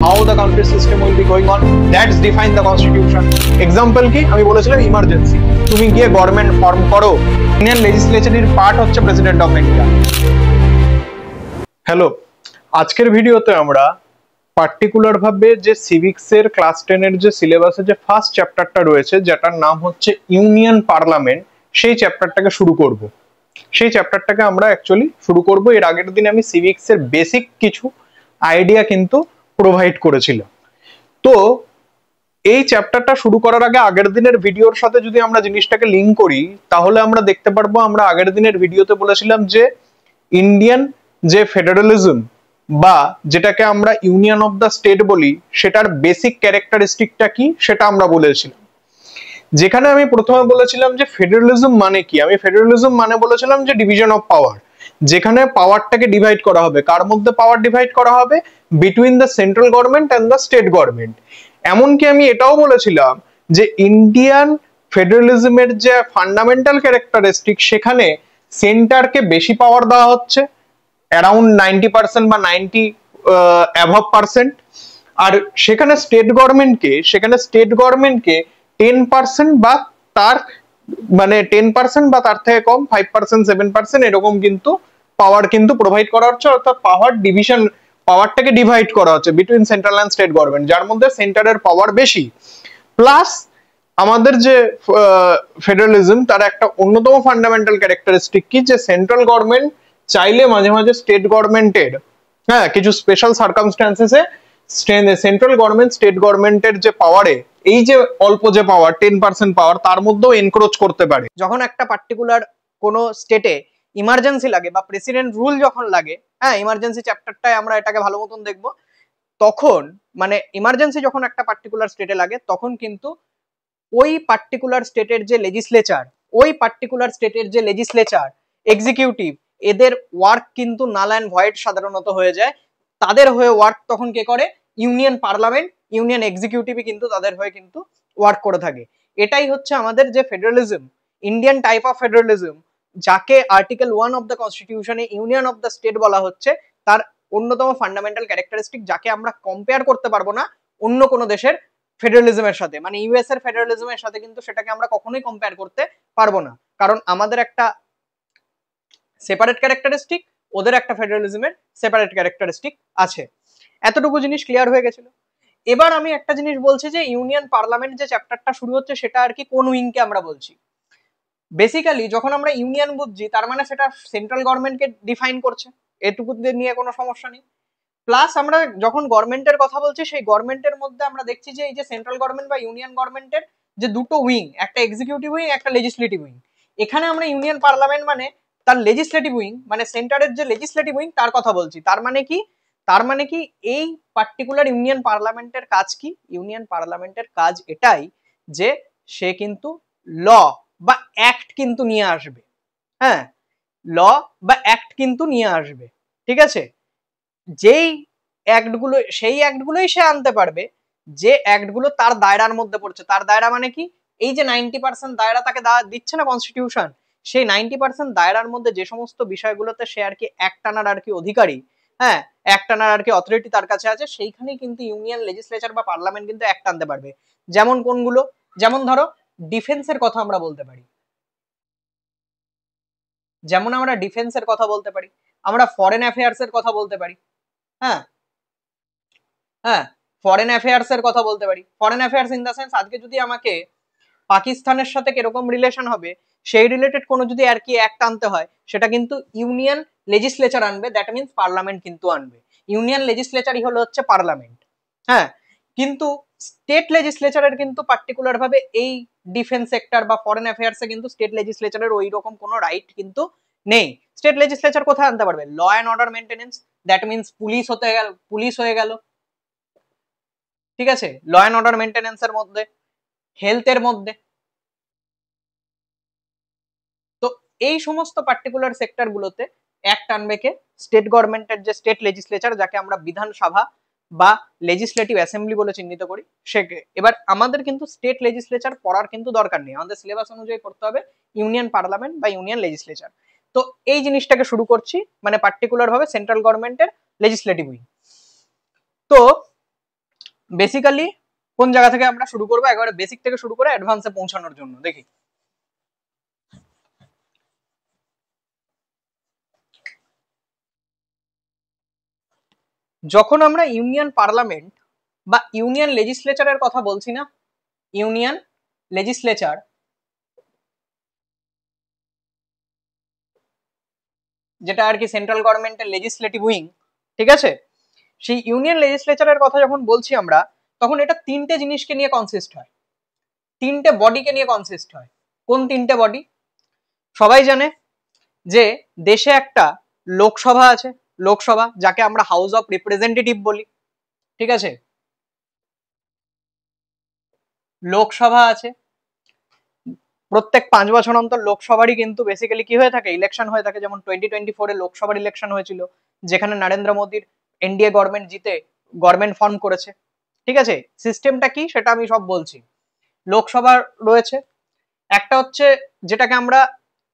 how the country system will be going on, that's define the constitution. Example কি আমি বলেছিলাম emergency, তুমি গিয়ে গভর্নমেন্ট ফর্ম করো, ইন্ডিয়ান লেজিসলেচারের পার্ট হচ্ছে প্রেসিডেন্ট অফ ইন্ডিয়া। হ্যালো, আজকের ভিডিওতে আমরা পার্টিকুলার ভাবে যে সিভিক্সের ক্লাস 10 এর যে সিলেবাসে যে ফার্স্ট চ্যাপ্টারটা রয়েছে যেটার নাম হচ্ছে ইউনিয়ন পার্লামেন্ট, সেই চ্যাপ্টারটাকে শুরু করব। সেই চ্যাপ্টারটাকে আমরা অ্যাকচুয়ালি শুরু করব। এর আগের দিন আমি সিভিক্সের বেসিক কিছু আইডিয়া কিন্তু প্রোভাইড করেছিলাম। তো এই চ্যাপ্টারটা শুরু করার আগে আগের দিনের ভিডিওর সাথে যদি আমরা জিনিসটাকে লিঙ্ক করি তাহলে আমরা দেখতে পারবো, আমরা আগের দিনের ভিডিওতে বলেছিলাম যে ইন্ডিয়ান যে ফেডারেলিজম বা যেটাকে আমরা ইউনিয়ন অফ দ্য স্টেট বলি সেটার বেসিক ক্যারেক্টারিস্টিকটা কি সেটা আমরা বলেছিলাম। যেখানে আমি প্রথমে বলেছিলাম যে ফেডারেলিজম মানে কি, আমি ফেডারেলিজম মানে বলেছিলাম যে ডিভিশন অফ পাওয়ার, যেখানে পাওয়ারটাকে ডিভাইড করা হবে। কার মধ্যে পাওয়ার ডিভাইড করা হবে? Between the central government and the state government. এমনকি আমি এটাও বলেছিলাম যে ইন্ডিয়ান ফেডারেলিজমের যে ফান্ডামেন্টাল ক্যারেক্টারিস্টিক সেখানে সেন্টারকে বেশি পাওয়ার দেওয়া হচ্ছে, অ্যারাউন্ড 90% বা 90 অ্যাভাব পার্সেন্ট, আর সেখানে স্টেট গভর্নমেন্টকে 10% বা তার মানে 10% বা তার থেকে কম 5% 7% এরকম কিন্তু পাওয়ার কিন্তু প্রোভাইড করা হচ্ছে, অর্থাৎ পাওয়ারটাকে ডিভাইড করা হচ্ছে between central and state government, যার মধ্যে সেন্টারের পাওয়ার বেশি। প্লাস আমাদের যে ফেডারেলিজম তার একটা অন্যতম ফান্ডামেন্টাল ক্যারেক্টারিস্টিক কি, যে সেন্ট্রাল গভর্নমেন্ট চাইলে মাঝে মাঝে স্টেট গভর্নমেন্টের কিছু স্পেশাল সার্কামস্ট্যান্সেসে সেন্ট্রাল গভর্নমেন্ট স্টেট গভর্নমেন্টের যে পাওয়ারে এই যে অল্প যে পাওয়ার 10% পাওয়ার তার মধ্যেও এনক্রোচ করতে পারে। যখন একটা পার্টিকুলার কোনো স্টেটে ইমার্জেন্সি লাগে বা প্রেসিডেন্ট রুল যখন লাগে, ইমার্জেন্সি চ্যাপ্টারটায় আমরা এটাকে ভালো মতন দেখবো, তখন মানে ইমার্জেন্সি যখন একটা পার্টিকুলার স্টেটে লাগে তখন কিন্তু ওই পার্টিকুলার স্টেটের যে লেজিসলেচার এক্সিকিউটিভ এদের ওয়ার্ক কিন্তু নাল অ্যান্ড ভয়েড সাধারণত হয়ে যায়। তাদের হয়ে ওয়ার্ক তখন কে করে? ইউনিয়ন পার্লামেন্ট, ইউনিয়ন এক্সিকিউটিভই কিন্তু তাদের হয়ে কিন্তু ওয়ার্ক করে থাকে। এটাই হচ্ছে আমাদের যে federalism, Indian type of federalism, যাকে আর্টিকেল 1 অফ দ্য কনস্টিটিউশনে ইউনিয়ন অফ দ্য স্টেট বলা হচ্ছে, তার অন্যতম ফান্ডামেন্টাল ক্যারেক্টারিস্টিক যাকে আমরা কম্পেয়ার করতে পারবো না অন্য কোনো দেশের ফেডারেলিজমের সাথে, মানে ইউএস এর ফেডারেলিজমের সাথে কিন্তু সেটাকে আমরা কখনোই কম্পেয়ার করতে পারবো না, কারণ আমাদের একটা সেপারেট ক্যারেক্টারিস্টিক, ওদের একটা ফেডারেলিজমের সেপারেট ক্যারেক্টারিস্টিক আছে। এতটুকু জিনিস ক্লিয়ার হয়ে গেছিল। এবার আমি একটা জিনিস বলছি যে ইউনিয়ন পার্লামেন্ট যে চ্যাপ্টারটা শুরু হচ্ছে সেটা আর কি কোন উইংকে আমরা বলছি। বেসিক্যালি যখন আমরা ইউনিয়ন বুঝছি তার মানে সেটা সেন্ট্রাল গভর্নমেন্টকে ডিফাইন করছে, এটুকু নিয়ে কোনো সমস্যা নেই। প্লাস আমরা যখন গভর্নমেন্টের কথা বলছি সেই গভর্নমেন্টের মধ্যে আমরা দেখছি যে এই যে সেন্ট্রাল গভর্নমেন্ট বা ইউনিয়ন গভর্নমেন্টের যে দুটো উইং, একটা এক্সিকিউটিভ উইং একটা লেজিসলেটিভ উইং, এখানে আমরা ইউনিয়ন পার্লামেন্ট মানে তার লেজিসলেটিভ উইং মানে সেন্টারের যে লেজিসলেটিভ উইং তার কথা বলছি। তার মানে কি এই পার্টিকুলার ইউনিয়ন পার্লামেন্টের কাজ কি? ইউনিয়ন পার্লামেন্টের কাজ এটাই যে সে কিন্তু ল বা অ্যাক্ট কিন্তু নিয়ে আসবে, ল বা অ্যাক্ট কিন্তু নিয়ে আসবে, ঠিক আছে? যেই অ্যাক্টগুলো, সেই অ্যাক্টগুলোই সে আনতে পারবে যে অ্যাক্টগুলো তার দায়রার মধ্যে পড়ছে। তার দায়রা মানে কি? এই যে 90% দায়রা তাকে দিচ্ছে না কনস্টিটিউশন, সেই 90% দায়রার মধ্যে যে সমস্ত বিষয়গুলোতে সে আর কি অ্যাক্ট আনার আর কি অধিকারী, অ্যাক্ট আনার আর কি অথরিটি তার কাছে আছে, সেইখানেই কিন্তু ইউনিয়ন লেজিসলেচার বা পার্লামেন্ট কিন্তু অ্যাক্ট আনতে পারবে। যেমন কোনগুলো? যেমন ধরো ডিফেন্সের কথা আমরা বলতে পারি, আমরা ফরেন অ্যাফেয়ার্স এর কথা বলতে পারি, ফরেন অ্যাফেয়ার্স এর কথা বলতে পারি। Foreign affairs in the sense আজকে যদি আমাকে পাকিস্তানের সাথে কিরকম রিলেশন হবে সেই রিলেটেড কোনো যদি আর কি অ্যাক্ট আনতে হয় সেটা কিন্তু ইউনিয়ন লেজিসলেচার আনবে, দ্যাট মিনস পার্লামেন্ট কিন্তু আনবে। ইউনিয়ন লেজিসলেচারই হলো হচ্ছে পার্লামেন্ট, কিন্তু স্টেট লেজিসলেচারের কিন্তু পার্টিকুলার ভাবে এই ডিফেন্স সেক্টর বা ফরেন অ্যাফেয়ার্সে কিন্তু স্টেট লেজিসলেচারের ওই রকম কোনো রাইট কিন্তু নেই। স্টেট লেজিসলেচার কোথায় আনতে পারবে? Law and order maintenance, that means police হয়ে গেল, ঠিক আছে? ল অ্যান্ড অর্ডার মেইনটেনেন্স এর মধ্যে, হেলথের মধ্যে। তো এই সমস্ত পার্টিকুলার সেক্টর গুলোতে অ্যাক্ট আনবে কে? স্টেট গভর্নমেন্টের যে স্টেট লেজিসলেচার, যাকে আমরা বিধানসভা বা লেজিসলেটিভ অ্যাসেম্বলি বলে চিহ্নিত করি, সেকে। এবার আমাদের কিন্তু স্টেট লেজিসলেচার পড়ার কিন্তু দরকার নেই, আমাদের সিলেবাস অনুযায়ী পড়তে হবে ইউনিয়ন পার্লামেন্ট বা ইউনিয়ন লেজিসলেচার। তো এই জিনিসটাকে শুরু করছি, মানে পার্টিকুলার ভাবে সেন্ট্রাল গভর্নমেন্টের লেজিসলেটিভ উইং। তো বেসিক্যালি কোন জায়গা থেকে আমরা শুরু করবো, একেবারে বেসিক থেকে শুরু করে অ্যাডভান্সে পৌঁছানোর জন্য দেখি। যখন আমরা ইউনিয়ন পার্লামেন্ট বা ইউনিয়ন লেজিসলেচারের কথা বলছি না, ইউনিয়ন লেজিসলেচার, যেটা আর কি সেন্ট্রাল গভর্নমেন্টের লেজিসলেটিভ উইং, ঠিক আছে, সেই ইউনিয়ন লেজিসলেচারের কথা যখন বলছি আমরা, তখন এটা তিনটে জিনিসকে নিয়ে কনসিস্ট হয়, তিনটে বডিকে নিয়ে কনসিস্ট হয়। কোন তিনটে বডি? সবাই জানে যে দেশে একটা লোকসভা আছে, লোকসভা যাকে আমরা হাউস অফ রিপ্রেজেন্টেটিভ বলি, ঠিক আছে, লোকসভা আছে। প্রত্যেক 5 বছর অন্তর লোকসভারই কিন্তু বেসিক্যালি কি হয়ে থাকে, ইলেকশন হয়ে থাকে। যেমন 2024-এ লোকসভার ইলেকশন হয়েছিল, যেখানে নরেন্দ্র মোদীর এনডিএ গভর্নমেন্ট জিতে গভর্নমেন্ট ফর্ম করেছে, ঠিক আছে। সিস্টেমটা কি সেটা আমি সব বলছি। লোকসভা রয়েছে একটা, হচ্ছে যেটাকে আমরা,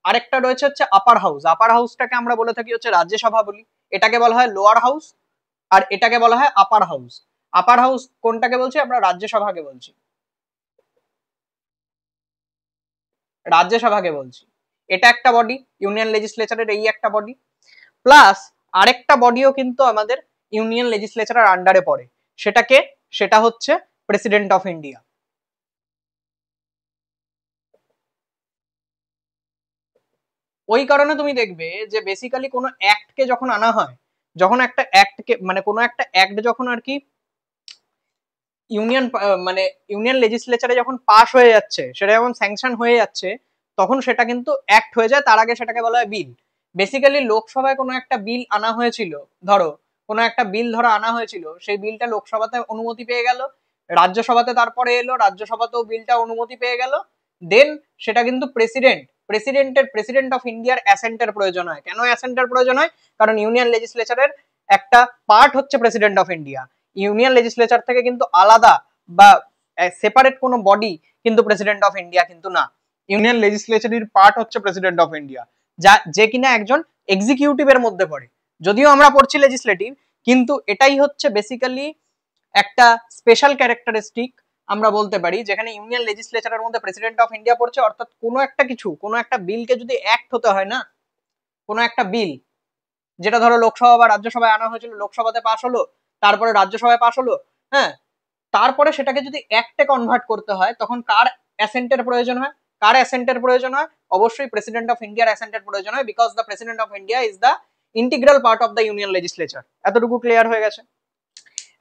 আরেকটা রয়েছে হচ্ছে আপার হাউস। আপার হাউসটাকে আমরা বলে থাকি হচ্ছে রাজ্যসভা বলি, এটাকে বলা হয় লোয়ার হাউস, আর এটাকে বলা হয় আপার হাউস। আপার হাউস কোনটাকে বলছি আমরা? রাজ্যসভাকে বলছি, রাজ্যসভাকে বলছি। এটা একটা বডি, ইউনিয়ন লেজিসলেচারের এই একটা বডি। প্লাস আরেকটা বডিও কিন্তু আমাদের ইউনিয়ন লেজিসলেচারের আন্ডারে পড়ে, সেটাকে, সেটা হচ্ছে প্রেসিডেন্ট অফ ইন্ডিয়া। ওই কারণে তুমি দেখবে যে বেসিক্যালি কোনো অ্যাক্টকে যখন আনা হয়, যখন একটা অ্যাক্টকে মানে কোনো একটা অ্যাক্ট যখন আর কি ইউনিয়ন মানে ইউনিয়ন লেজিসলেচারে যখন পাস হয়ে যাচ্ছে, সেটা যখন স্যাংশন হয়ে যাচ্ছে, তখন সেটা কিন্তু অ্যাক্ট হয়ে যায়। তার আগে সেটাকে বলা হয় বিল। বেসিক্যালি লোকসভায় কোনো একটা বিল আনা হয়েছিল, ধরো কোনো একটা বিল ধরো আনা হয়েছিল, সেই বিলটা লোকসভাতে অনুমতি পেয়ে গেল, রাজ্যসভাতে তারপরে এলো, রাজ্যসভাতেও বিলটা অনুমতি পেয়ে গেল, দেন সেটা কিন্তু প্রেসিডেন্ট অফ ইন্ডিয়ার অ্যাসেন্টের প্রয়োজন হয়। কেন অ্যাসেন্টের প্রয়োজন হয়? কারণ ইউনিয়ন লেজিসলেচারের একটা পার্ট হচ্ছে president of India. Union legislature থেকে কিন্তু আলাদা বা সেপারেট কোনো বডি কিন্তু প্রেসিডেন্ট অফ ইন্ডিয়া কিন্তু না। ইউনিয়ন লেজিসলেচারের পার্ট হচ্ছে প্রেসিডেন্ট অফ ইন্ডিয়া, যা যে কিনা একজন এক্সিকিউটিভের মধ্যে পড়ে। যদিও আমরা পড়ছি লেজিসলেটিভ, কিন্তু এটাই হচ্ছে বেসিক্যালি একটা স্পেশাল ক্যারেক্টারিস্টিক আমরা বলতে পারি, যেখানে ইউনিয়ন লেজিসলেচারের মধ্যে প্রেসিডেন্ট অফ ইন্ডিয়া পড়ছে। অর্থাৎ কোনো একটা কিছু, কোনো একটা বিলকে যদি অ্যাক্ট হতে হয় না, কোনো একটা বিল যেটা ধরো লোকসভা বা রাজ্যসভায় আনা হয়েছিল, লোকসভাতে পাস হলো, তারপরে রাজ্যসভায় পাস হলো, হ্যাঁ, তারপরে সেটাকে যদি অ্যাক্টে কনভার্ট করতে হয়, তখন কার অ্যাসেন্টের প্রয়োজন হয়? কার অ্যাসেন্টের প্রয়োজন হয়? অবশ্যই প্রেসিডেন্ট অফ ইন্ডিয়ার অ্যাসেন্টের প্রয়োজন হয়, because the president of India is the integral part of the union legislature. এতটুকু ক্লিয়ার হয়ে গেছে?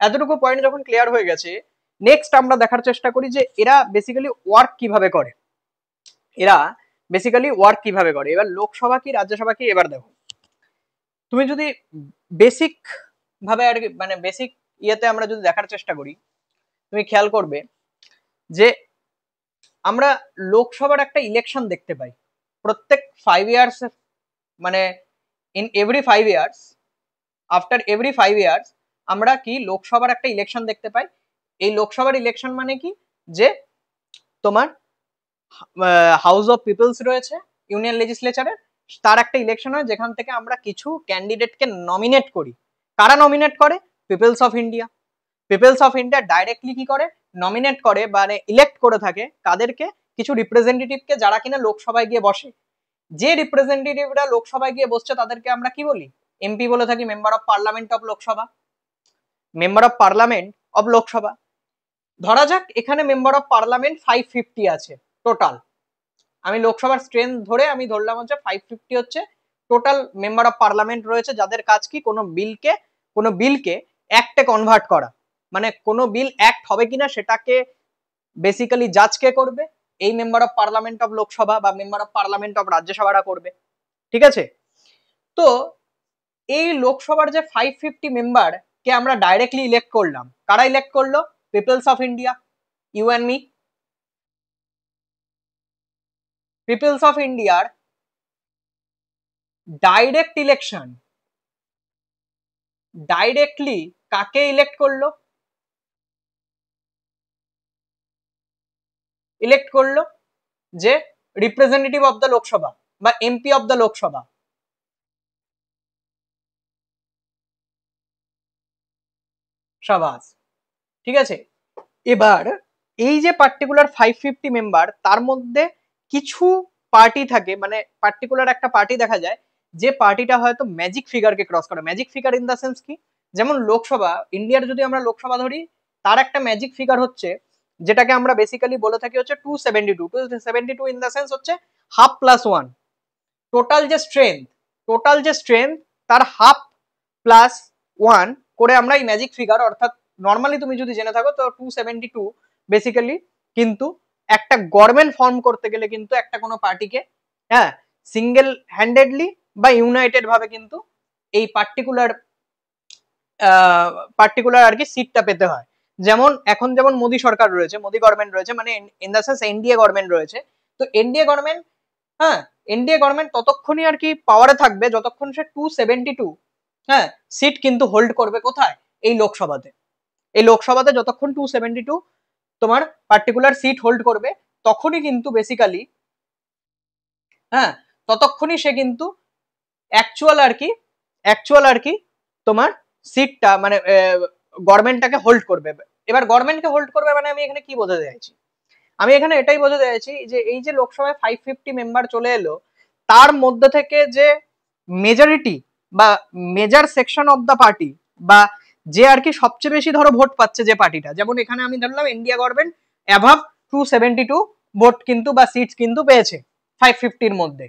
এতটুকু পয়েন্ট যখন ক্লিয়ার হয়ে গেছে, নেক্সট আমরা দেখার চেষ্টা করি যে এরা বেসিক্যালি ওয়ার্ক কিভাবে করে। এরা বেসিক্যালি ওয়ার্ক কিভাবে করে। এবার লোকসভা কি রাজ্যসভা কি, এবার দেখো তুমি যদি বেসিক ভাবে আর কি, মানে বেসিক ইয়েতে আমরা যদি দেখার চেষ্টা করি, তুমি খেয়াল করবে যে আমরা লোকসভার একটা ইলেকশন দেখতে পাই প্রত্যেক 5 ইয়ার্স, মানে in every 5 years, after every 5 years আমরা কি লোকসভার একটা ইলেকশন দেখতে পাই। এই লোকসভার ইলেকশন মানে কি, যে তোমার হাউস অফ পিপলস রয়েছে ইউনিয়ন লেজিসলেচারের, তার একটা ইলেকশন হয়, যেখান থেকে আমরা কিছু ক্যান্ডিডেটকে নমিনেট করি। কারা নমিনেট করে? Peoples of India. Peoples of India directly কি করে, নমিনেট করে, মানে ইলেক্ট করে থাকে কাদেরকে? কিছু রিপ্রেজেন্টেটিভকে, যারা কিনা লোকসভায় গিয়ে বসে। যে রিপ্রেজেন্টেটিভরা লোকসভায় গিয়ে বসছে তাদেরকে আমরা কি বলি? এমপি বলে থাকি, member of parliament of Lok Sabha, member of parliament of Lok Sabha. ধরা যাক এখানে মেম্বার অফ পার্লামেন্ট 550 আছে টোটাল। আমি লোকসভার স্ট্রেংথ ধরে আমি ধরলাম হচ্ছে 550 হচ্ছে টোটাল মেম্বার অফ পার্লামেন্ট রয়েছে, যাদের কাজ কি কোনো বিলকে অ্যাক্টে কনভার্ট করা। মানে কোনো বিল অ্যাক্ট হবে কিনা সেটাকে বেসিক্যালি জাজ কে করবে? এই member of parliament of Lok Sabha বা মেম্বার অফ পার্লামেন্ট অফ রাজ্যসভারা করবে, ঠিক আছে। তো এই লোকসভার যে 550 মেম্বার কে আমরা ডাইরেক্টলি ইলেক্ট করলাম, কারা ইলেক্ট করলো? Peoples of India, you and me. Peoples of ইন্ডিয়ার ডাইরেক্ট ইলেকশন, ডাইরেক্টলি কাকে ইলেক্ট করলো? ইলেক্ট করলো যে রিপ্রেজেন্টেটিভ অফ দ্য লোকসভা বা এমপি অফ দ্য লোকসভা। সাবাস। ঠিক আছে। এবার এই যে পার্টিকুলার 550 মেম্বার, তার মধ্যে কিছু পার্টি থাকে, মানে পার্টিকুলার একটা পার্টি দেখা যায় যে পার্টিটা হয়তো ম্যাজিক ফিগারকে ক্রস করে। Magic figure in the sense কি, যেমন লোকসভা, ইন্ডিয়ার যদি আমরা লোকসভা ধরি, তার একটা ম্যাজিক ফিগার হচ্ছে, যেটাকে আমরা বেসিক্যালি বলে থাকি হচ্ছে 272। 272 ইন দা সেন্স হচ্ছে হাফ প্লাস ওয়ান। টোটাল যে স্ট্রেংথ তার হাফ প্লাস ওয়ান করে আমরা এই ম্যাজিক ফিগার, অর্থাৎ নর্মালি তুমি যদি জেনে থাকো তো 272 বেসিক্যালি কিন্তু একটা গভর্নমেন্ট ফর্ম করতে গেলে কিন্তু একটা কোনো পার্টিকে, হ্যাঁ, সিঙ্গেল হ্যান্ডেডলি বা ইউনাইটেড ভাবে কিন্তু এই পার্টিকুলার আর কি সিটটা পেতে হয়। যেমন এখন যেমন মোদী সরকার রয়েছে, মোদী গভর্নমেন্ট রয়েছে, মানে in the sense NDA government রয়েছে। তো এনডিএ গভর্নমেন্ট, হ্যাঁ, এনডিএ গভর্নমেন্ট ততক্ষণই আর কি পাওয়ারে থাকবে যতক্ষণ সে 272, হ্যাঁ, সিট কিন্তু হোল্ড করবে কোথায়, এই লোকসভাতে। এই লোকসভাতে যতক্ষণ 272 তোমার পার্টিকুলার সিট হোল্ড করবে, তখনই কিন্তু বেসিক্যালি, হ্যাঁ, ততক্ষণই সে কিন্তু অ্যাকচুয়াল আর কি তোমার সিটটা মানে গভর্নমেন্টটাকে হোল্ড করবে। এবার গভর্নমেন্টকে হোল্ড করবে মানে আমি এখানে কি বোঝাতে চাইছি, আমি এখানে এটাই বোঝাতে চাইছি যে এই যে লোকসভায় 550 মেম্বার চলে এলো, তার মধ্যে থেকে যে মেজরিটি বা major section of the party, বা যে আর কি সবচেয়ে বেশি ধরো ভোট পাচ্ছে যে পার্টিটা, যেমন এখানে আমি ধরলাম ইন্ডিয়া গভর্নমেন্ট অ্যাভাব 272 ভোট কিন্তু বা সিটস কিন্তু পেয়েছে 550-র মধ্যে,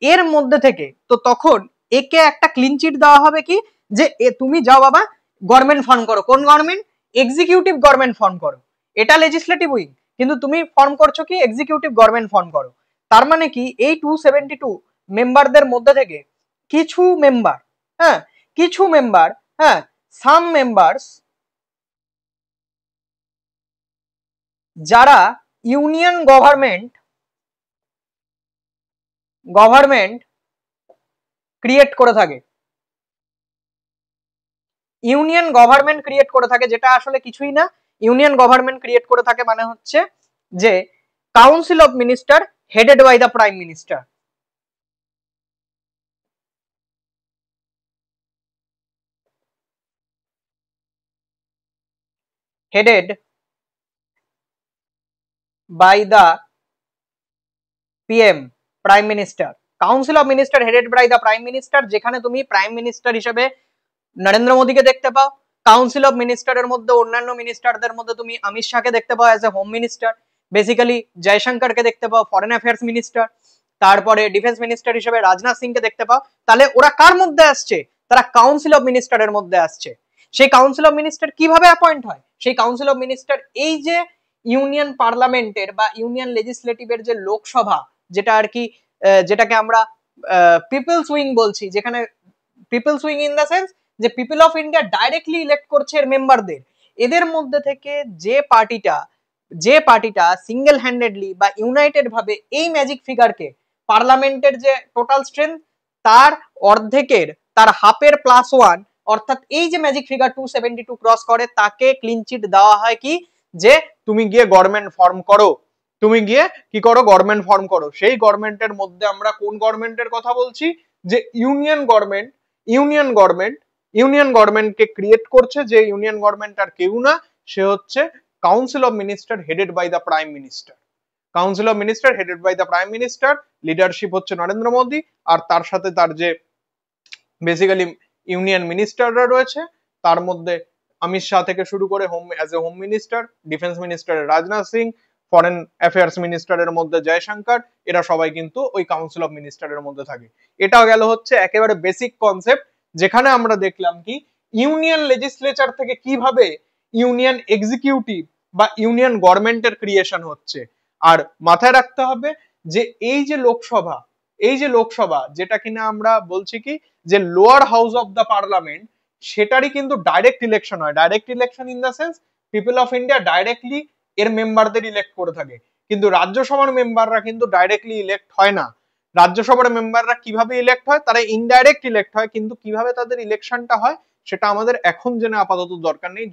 এর মধ্যে থেকে তো তখন একে একটা ক্লিন চিট দেওয়া হবে কি, যে তুমি যাও বাবা গভর্নমেন্ট ফর্ম করো। কোন গভর্নমেন্ট? এক্সিকিউটিভ গভর্নমেন্ট ফর্ম করো। এটা লেজিসলেটিভ উইং, কিন্তু তুমি ফর্ম করছো কি এক্সিকিউটিভ গভর্নমেন্ট ফর্ম করো। তার মানে কি এই 272 মেম্বারদের মধ্যে থেকে কিছু মেম্বার, হ্যাঁ, সাম মেম্বার্স যারা ইউনিয়ন গভর্নমেন্ট ক্রিয়েট করে থাকে, ইউনিয়ন গভর্নমেন্ট ক্রিয়েট করে থাকে, যেটা আসলে কিছুই না। ইউনিয়ন গভর্নমেন্ট ক্রিয়েট করে থাকে মানে হচ্ছে যে council of minister headed by the prime minister. Headed by the PM, prime minister. Council of minister headed by the prime minister, যেখানে তুমি প্রাইম মিনিস্টার হিসেবে নরেন্দ্র মোদীকে দেখতে পাও। কাউন্সিল অফ মিনিস্টারের মধ্যে অন্যান্য মিনিস্টারদের মধ্যে তুমি অমিত শাহকে দেখতে পাও as a home minister, basically জয়শঙ্করকে দেখতে পাও ফরেন অ্যাফেয়ার্স মিনিস্টার, তারপরে ডিফেন্স মিনিস্টার হিসেবে রাজনাথ সিংকে দেখতে পাও। তাহলে ওরা কার মধ্যে আসছে? তারা কাউন্সিল অফ মিনিস্টারের মধ্যে আসছে। সেই কাউন্সিল অফ মিনিস্টার কিভাবে অ্যাপয়েন্ট হয়? সেই কাউন্সিল অফ মিনিস্টার এই যে ইউনিয়ন পার্লামেন্টের বা ইউনিয়ন লেজিসলেটিভের যে লোকসভা, যেটা আর কি যেটাকে আমরা পিপলস উইং বলছি, যেখানে people's wing in the sense যে people of India directly elect করছে এর মেম্বারদের, এদের মধ্যে থেকে যে পার্টিটা সিঙ্গেল হ্যান্ডেডলি বা ইউনাইটেড ভাবে এই ম্যাজিক ফিগারকে, পার্লামেন্টের যে টোটাল স্ট্রেংথ তার অর্ধেকের, তার হাফের প্লাস ওয়ান, অর্থাৎ এই যে ম্যাজিক ফিগার 272 ক্রস করে, তাকে ক্লিন চিট দেওয়া হয় কি, যে তুমি গিয়ে গভর্নমেন্ট ফর্ম করো, তুমি গিয়ে কি করো, গভর্নমেন্ট ফর্ম করো। সেই গভর্নমেন্টের মধ্যে আমরা কোন গভর্নমেন্টের কথা বলছি? যে ইউনিয়ন গভর্নমেন্টকে ক্রিয়েট করছে, যে ইউনিয়ন গভর্নমেন্ট আর কেউ না, সে হচ্ছে council of minister headed by the prime minister. Council of minister headed by the prime minister, leadership হচ্ছে নরেন্দ্র মোদী, আর তার সাথে তার যে বেসিক্যালি ইউনিয়ন মিনিস্টাররা রয়েছে, তার মধ্যে অমিত শাহ থেকে শুরু করে as a home minister, defence মিনিস্টারের রাজনাথ সিং, ফরেন অ্যাফেয়ার্স মিনিস্টারের মধ্যে জয়শঙ্কর, এরা সবাই কিন্তু ওই কাউন্সিল অফ মিনিস্টারের মধ্যে থাকে। এটাও গেল হচ্ছে একেবারে বেসিক কনসেপ্ট, যেখানে আমরা দেখলাম কি ইউনিয়ন লেজিসলেচার থেকে কিভাবে ইউনিয়ন এক্সিকিউটিভ বা ইউনিয়ন গভর্নমেন্টের ক্রিয়েশন হচ্ছে। আর মাথায় রাখতে হবে যে এই যে লোকসভা যেটা কিনা আমরা বলছি কি যে lower house of the parliament, সেটারই কিন্তু ডাইরেক্ট ইলেকশন হয়। Direct election in the sense people of India directly এর মেম্বারদের ইলেক্ট করে থাকে, কিন্তু রাজ্যসভার মেম্বাররা কিন্তু ডাইরেক্টলি ইলেক্ট হয় না। রাজ্যসভার মেম্বাররা কিভাবে ইলেক্ট হয়? তারা ইনডাইরেক্ট ইলেক্ট হয়, কিন্তু কিভাবে তাদের ইলেকশনটা হয় সেটা আমাদের এখন জেনে আপাতত দরকার নেই।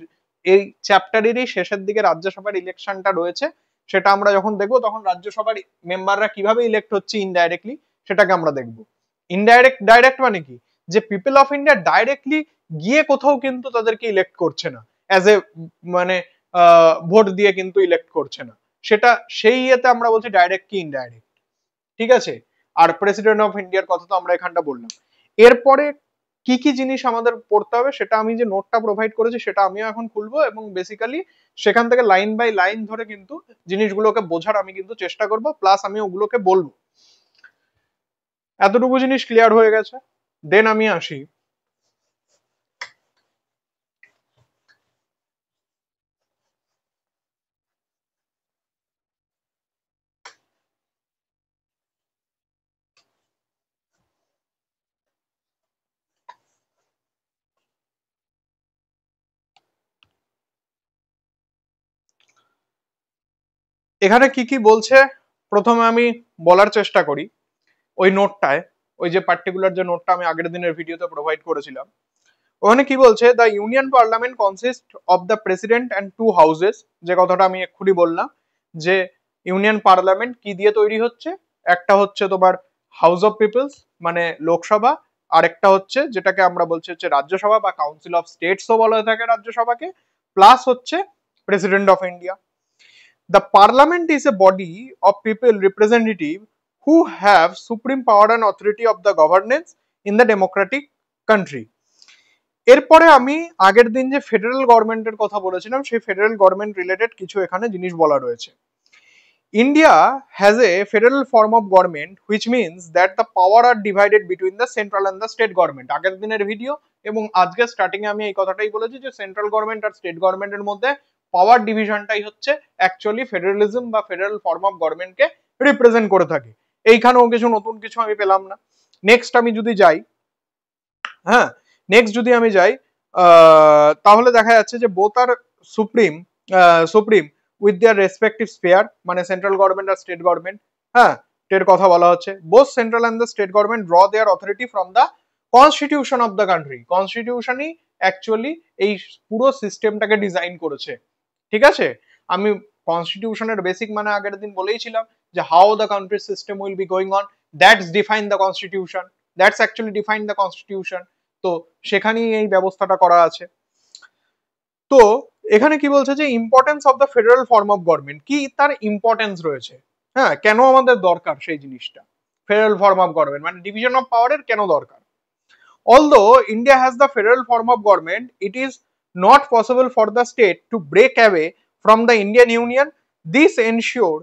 এই চ্যাপ্টারেরই শেষের দিকে রাজ্যসভার ইলেকশনটা রয়েছে, সেটা আমরা যখন দেখবো তখন রাজ্যসভার মেম্বাররা কিভাবে ইলেক্ট হচ্ছে ইনডাইরেক্টলি সেটাকে আমরা দেখবো। ডাইরেক্ট মানে কি, যে পিপল অফ ইন্ডিয়া ডাইরেক্টলি গিয়ে কোথাও কিন্তু তাদেরকে ইলেক্ট করছে না অ্যাজ এ মানে ভোট দিয়ে কিন্তু ইলেক্ট করছে না, সেটা সেই ইয়েতে আমরা বলছি ডাইরেক্ট কি ইনডাইরেক্ট। ঠিক আছে, আর প্রেসিডেন্ট অফ ইন্ডিয়ার কথা তো আমরা এখানটা বললাম। এরপরে কি কি জিনিস আমাদের পড়তে হবে সেটা আমি যে নোটটা প্রোভাইড করেছি সেটা আমিও এখন খুলবো, এবং বেসিক্যালি সেখান থেকে লাইন বাই লাইন ধরে কিন্তু জিনিসগুলোকে বোঝার আমি কিন্তু চেষ্টা করব, প্লাস আমি ওগুলোকে বলবো। এতটুকু জিনিস ক্লিয়ার হয়ে গেছে। দেন আমি আসি এখানে কি কি বলছে, প্রথমে আমি বলার চেষ্টা করি ওই নোটটায়, ওই যে পার্টিকুলার যে নোটটা আমি আগের দিনের ভিডিওতে প্রোভাইড করেছিলাম, ওখানে কি বলছে, the union parliament consist of the president and two houses, যে কথাটা আমি এক্ষুনি বললাম যে ইউনিয়ন পার্লামেন্ট কি দিয়ে তৈরি হচ্ছে, একটা হচ্ছে তোমার হাউস অফ পিপলস মানে লোকসভা, আরেকটা হচ্ছে যেটাকে আমরা বলছি হচ্ছে রাজ্যসভা বা কাউন্সিল অফ স্টেটসও বলা হয়ে থাকে রাজ্যসভাকে, প্লাস হচ্ছে president of India. The parliament is a body of people representative who have supreme power and authority of the governance in the democratic country. এরপরে আমি আগের দিন যে ফেডারেল গভর্নমেন্টের কথা বলেছিলাম সেই ফেডারেল গভর্নমেন্ট রিলেটেড কিছু এখানে জিনিস বলা রয়েছে। India has a federal form of government which means that the power are divided between the central and the state government. আগের দিনের ভিডিও এবং আজকে স্টার্টিং এ আমি এই কথাটাই বলেছি যে সেন্ট্রাল গভর্নমেন্ট আর স্টেট গভর্নমেন্টের মধ্যে পাওয়ার ডিভিশনটাই হচ্ছে অ্যাকচুয়ালি ফেডারেলিজম বা ফেডারেল ফর্ম অফ গভর্নমেন্টকে রিপ্রেজেন্ট করে থাকে। এইখানেও কিছু নতুন কিছু আমি পেলাম না। নেক্সট আমি যদি যাই, হ্যাঁ নেক্সট যদি আমি যাই তাহলে দেখা যাচ্ছে যে বোথ আর supreme with their respective sphere, মানে সেন্ট্রাল গভর্নমেন্ট আর স্টেট গভর্নমেন্ট, হ্যাঁ এর কথা বলা হচ্ছে। Both central and the state government draw their authority from the constitution of the country. কনস্টিটিউশনই অ্যাকচুয়ালি এই পুরো সিস্টেমটাকে ডিজাইন করেছে। ঠিক আছে, আমি কনস্টিটিউশনের বেসিক মানে আগের দিন বলেইছিলাম যে how the country system will be going on, that's define the constitution, that's actually define the constitution. তো সেখানেই এই ব্যবস্থাটা করা আছে। তো এখানে কি বলছে যে importance of the federal form of government, কি তার ইম্পর্টেন্স রয়েছে, হ্যাঁ কেন আমাদের দরকার সেই জিনিসটা, ফেডারেল ফর্ম অফ গভর্নমেন্ট মানে ডিভিশন অফ পাওয়ারের কেন দরকার। Although India has the federal form of government, it is not possible for the state to break away from the Indian Union. This ensure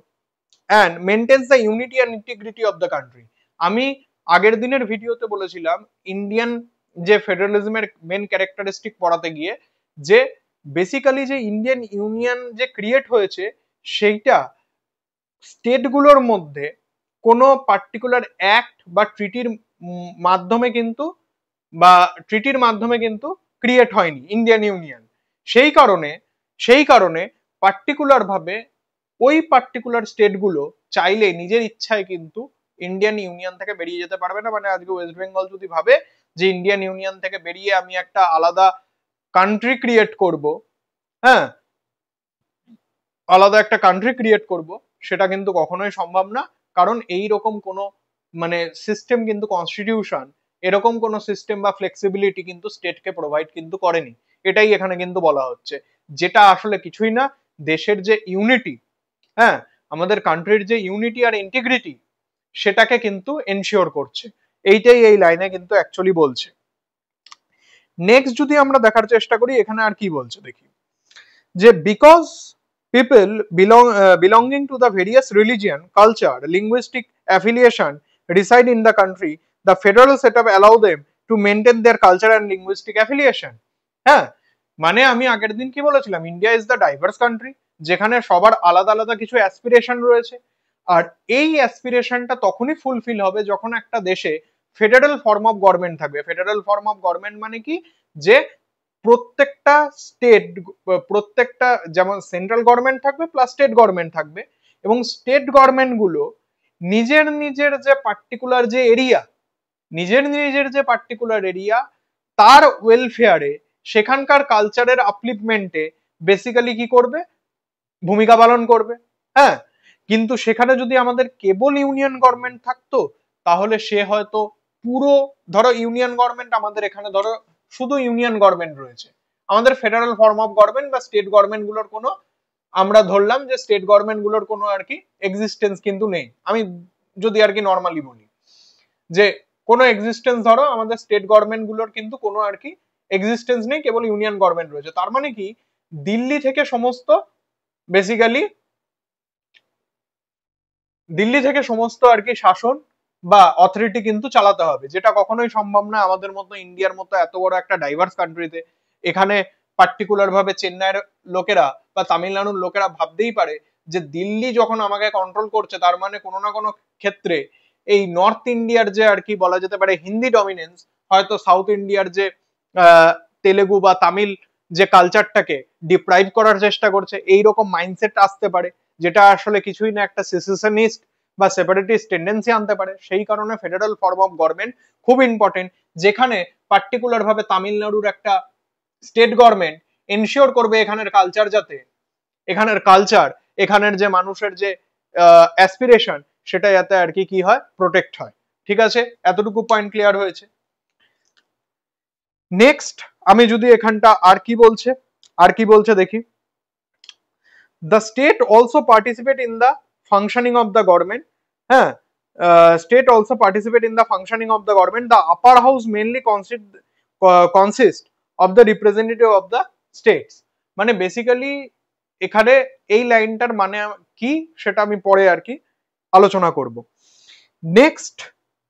and maintains the unity and integrity of the country. আমি আগের দিনের ভিডিওতে বলেছিলাম Indian যে ফেডারেলিজমের main characteristic পড়াতে গিয়ে যে basically যে ইন্ডিয়ান ইউনিয়ন যে ক্রিয়েট হয়েছে সেইটা স্টেটগুলোর মধ্যে কোনো পার্টিকুলার অ্যাক্ট বা ট্রিটির মাধ্যমে কিন্তু ক্রিয়েট হয়নি ইন্ডিয়ান ইউনিয়ন। সেই কারণে পার্টিকুলার ভাবে ওই পার্টিকুলার স্টেটগুলো চাইলে নিজের ইচ্ছায় কিন্তু ইন্ডিয়ান ইউনিয়ন থেকে বেরিয়ে যেতে পারবে না। মানে আজকে ওয়েস্ট বেঙ্গল যদি ভাবে যে ইন্ডিয়ান ইউনিয়ন থেকে বেরিয়ে আমি একটা আলাদা কান্ট্রি ক্রিয়েট করব, হ্যাঁ আলাদা একটা কান্ট্রি ক্রিয়েট করব, সেটা কিন্তু কখনোই সম্ভব না। কারণ এই রকম কোনো মানে সিস্টেম কিন্তু কনস্টিটিউশন এরকম কোনো সিস্টেম বা ফ্লেক্সিবিলিটি কিন্তু স্টেটকে প্রোভাইড কিন্তু করেনি। এটাই এখানে কিন্তু বলা হচ্ছে, যেটা আসলে কিছুই না, দেশের যে ইউনিটি, হ্যাঁ আমাদের কান্ট্রির যে ইউনিটি আর ইন্টিগ্রিটি সেটাকে কিন্তু এনশিওর করছে। এইটাই এই লাইনে কিন্তু অ্যাকচুয়ালি বলছে। নেক্সট যদি আমরা দেখার চেষ্টা করি এখানে আর কি বলছে দেখি, যে because people belonging to the various religion, culture, linguistic affiliation reside in the country, the federal setup allow them to maintain their culture and linguistic affiliation. হ্যাঁ মানে আমি আগের দিন কি বলেছিলাম, India is the diverse country, যেখানে সবার আলাদা আলাদা কিছু অ্যাসপিরেশন রয়েছে। আর এই অ্যাসপিরেশনটা তখনই ফুলফিল হবে যখন একটা দেশে ফেডারেল ফর্ম অফ গভর্নমেন্ট থাকবে। ফেডারেল ফর্ম অফ গভর্নমেন্ট মানে কি, যে প্রত্যেকটা যেমন সেন্ট্রাল গভর্নমেন্ট থাকবে প্লাস স্টেট গভর্নমেন্ট থাকবে, এবং স্টেট গভর্নমেন্ট গুলো নিজের যে পার্টিকুলার এরিয়া তার ওয়েলফেয়ারে সেখানকার কালচারের আপলিফমেন্টে বেসিক্যালি কি করবে, ভূমিকা পালন করবে। হ্যাঁ কিন্তু সেখানে যদি আমাদের কেবল ইউনিয়ন গভর্নমেন্ট থাকতো তাহলে সে হয়তো পুরো, ধরো ইউনিয়ন গভর্নমেন্ট আমাদের এখানে ধরো শুধু ইউনিয়ন গভর্নমেন্ট রয়েছে, আমাদের ফেডারেল ফর্ম অফ গভর্নমেন্ট বা স্টেট গভর্নমেন্ট গুলোর কোনো, আমরা ধরলাম যে স্টেট গভর্নমেন্ট গুলোর কোনো আর কি এক্সিস্টেন্স কিন্তু নেই। আমি যদি আর কি নর্মালি বলি যে কোনো এক্সিস্টেন্স, ধরো আমাদের স্টেট গভর্নমেন্ট গুলোর কিন্তু কোনো আর কি এক্সিস্টেন্স নেই, কেবল ইউনিয়ন গভর্নমেন্ট রয়েছে। তার মানে কি দিল্লি থেকে সমস্ত বেসিক্যালি দিল্লি থেকে সমস্ত আর কি শাসন বা অথরিটি কিন্তু চালাতে হবে, যেটা কখনোই সম্ভব না আমাদের মতো ইন্ডিয়ার মতো এত বড় একটা ডাইভার্স কান্ট্রিতে। এখানে পার্টিকুলার ভাবে চেন্নাইয়ের লোকেরা বা তামিলনাড়ুর লোকেরা ভাবতেই পারে যে দিল্লি যখন আমাকে কন্ট্রোল করছে তার মানে কোনো না কোনো ক্ষেত্রে এই নর্থ ইন্ডিয়ার যে আর কি বলা যেতে পারে হিন্দি ডমিনেন্স, হয়তো সাউথ ইন্ডিয়ার যে তেলেগু বা তামিল যে কালচারটাকে ডিপ্রাইভ করার চেষ্টা করছে, এইরকম মাইন্ডসেট আসতে পারে, যেটা আসলে কিছুই না, একটা সেসেশনিস্ট বা সেপারেটিস্ট টেন্ডেন্সি আনতে পারে। সেই কারণে ফেডারেল ফর্ম অফ গভর্নমেন্ট খুব ইম্পর্টেন্ট, যেখানে পার্টিকুলার ভাবে তামিলনাড়ুর একটা স্টেট গভর্নমেন্ট এনশিওর করবে এখানের কালচার, যাতে এখানের কালচার, এখানের যে মানুষের যে অ্যাসপিরেশন, সেটা যাতে আর কি কি হয়, প্রোটেক্ট হয়। ঠিক আছে, এতটুকু পয়েন্ট ক্লিয়ার হয়েছে। নেক্সট আমি যদি এখানটা আর কি বলছে দেখি, the state also participate in the functioning of the government. হ্যাঁ, state also participate in the functioning of the government. The upper house mainly consist of the representative of the states. মানে basically এখানে এই লাইনটার মানে কি সেটা আমি পরে আর কি আলোচনা করব। নেক্সট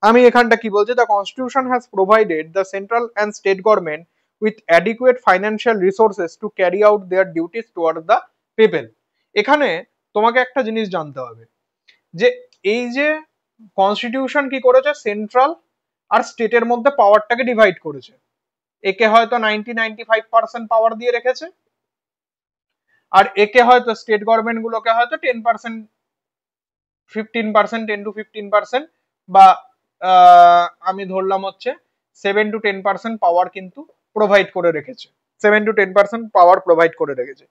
আমি এখানটা কি বলছি, the constitution has provided the central and state government with adequate financial resources to carry out their duties towards the people. এখানে তোমাকে একটা জিনিস জানতে হবে যে এই যে কনস্টিটিউশন কি করেছে, সেন্ট্রাল আর স্টেটের মধ্যে পাওয়ারটাকে ডিভাইড করেছে। একে হয়তো 95% পাওয়ার দিয়ে রেখেছে, আর একে হয়তো স্টেট গভর্নমেন্ট গুলোকে হয়তো 10%, 15%, 10 to 15% বা আমি ধরলাম হচ্ছে 7 to 10% পাওয়ার কিন্তু প্রোভাইড করে রেখেছে, 7 to 10% পাওয়ার প্রোভাইড করে রেখেছে।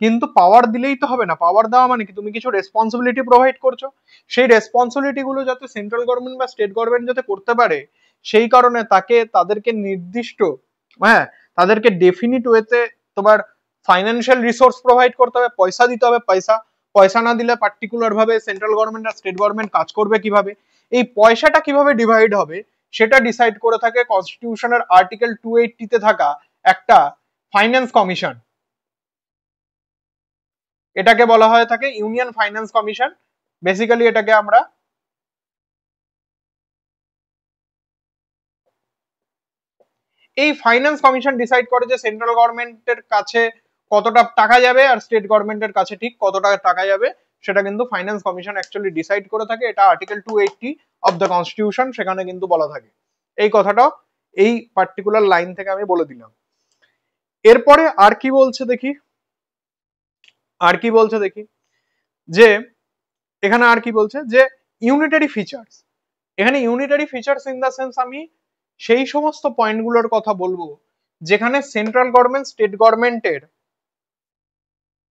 কিন্তু পাওয়ার দিলেই তো হবে না, পাওয়ার দেওয়া মানে কি তুমি কিছু রেসপন্সিবিলিটি প্রোভাইড করছো, সেই রেসপন্সিবিলিটি গুলো যাতে সেন্ট্রাল গভর্নমেন্ট বা স্টেট গভর্নমেন্ট যাতে করতে পারে, সেই কারণে তাদেরকে নির্দিষ্ট, হ্যাঁ, তাদেরকে ডেফিনিট ওয়েতে তোমার ফাইন্যান্সিয়াল রিসোর্স প্রোভাইড করতে হবে, পয়সা দিতে হবে। পয়সা না দিলে পার্টিকুলার ভাবে সেন্ট্রাল গভর্নমেন্ট আর স্টেট গভর্নমেন্ট কাজ করবে কিভাবে, এই পয়সাটা কিভাবে ডিভাইড হবে সেটা ডিসাইড করে থাকে কনস্টিটিউশনের আর্টিকেল 280 তে থাকা একটা ফাইন্যান্স কমিশন। এটাকে বলা হয়ে থাকে ইউনিয়ন ফাইন্যান্স কমিশন। বেসিক্যালি এটাকে আমরা এই ফাইন্যান্স কমিশন ডিসাইড করে যে সেন্ট্রাল গভর্নমেন্টের কাছে কতটা টাকা যাবে আর স্টেট গভর্নমেন্টের কাছে ঠিক কত টাকা যাবে, সেটা কিন্তু ফাইন্যান্স কমিশন অ্যাকচুয়ালি ডিসাইড করে থাকে। এটা আর্টিকেল 280 অফ দ্য কনস্টিটিউশন, সেখানে কিন্তু বলা থাকে। এই কথাটাও এই পার্টিকুলার লাইন থেকে আমি বলে দিলাম। এরপরে আর কি বলছে দেখি, যে এখানে আর কি বলছে যে ইউনিটারি ফিচার্স। এখানে unitary features in the sense আমি সেই সমস্ত পয়েন্টগুলোর কথা বলবো যেখানে সেন্ট্রাল গভর্নমেন্ট স্টেট গভর্নমেন্টের,